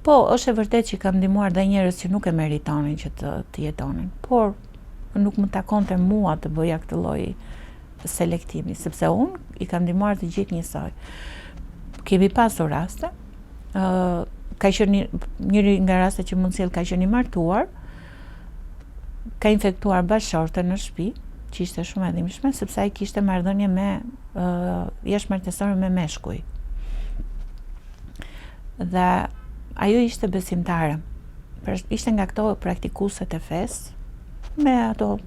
Po, është e vërtet që kam ndihmuar dhe njerëz që nuk e meritonin që të jetonin, por nuk më takonte mua të bëja këtë lloj selektimi, sepse unë i kam ndihmuar të gjithë njësoj. Kemi pasur raste, ka qenë njëri nga rastet që mund sjell ka qenë i martuar, ka infektuar bashkëshorten në shtëpi, që ishte shumë e dhimbshme, sepse ai kishte marrëdhënie me jashtëmartësore me meshkuj. Dhe ajo ishte besimtare. Ishte nga këto praktikueset e fesë, me ato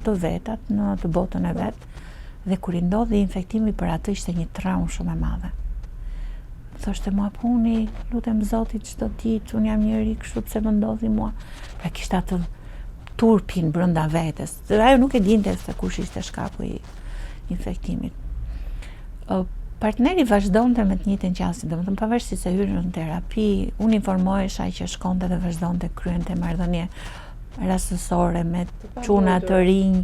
të vetat në të botën e vet, dhe kur i ndodhi infektimi për atë ishte një traumë shumë e madhe. Thoshte mua puni, lutem Zotit çdo ditë, unë jam njëri kështu pse më ndodhi mua. Pra kishte atë turpin brenda vetes. Ajo nuk e dinte se kush ishte shkaku i infektimit. Partneri vazhdonte me të njëjtën qasje, domethënë pavarësisht se hyrën në terapi, unë informohesha që shkonte dhe vazhdonte kryente marrëdhënie rastësore me çuna të rinj,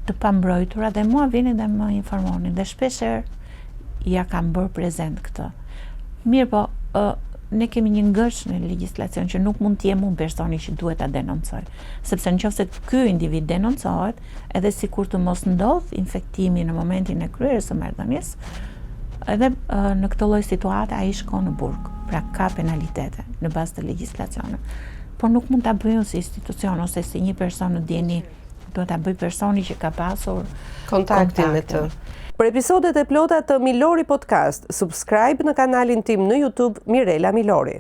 të pambrojtura, dhe mua vinin dhe më informonin, dhe shpeshherë ja kam bërë prezent këtë. Mirë po, ne kemi një ngërsh në legjislacion që nuk mund të jem unë personi që duhet ta denoncoj, sepse nëse ky individ denoncohet, edhe sikur të mos ndodh infektimi në momentin e kryerjes së marrëdhënies, edhe në këtë lloj situate ai shkon në burg, pra ka penalitete në bazë të legjislacionit. Por nuk mund ta bëj unë si institucion ose si një person në dieni, duhet ta bëj personi që ka pasur kontaktin me të. Për episodet e plota të Milori Podcast, subscribe në kanalin tim në YouTube Mirela Milori.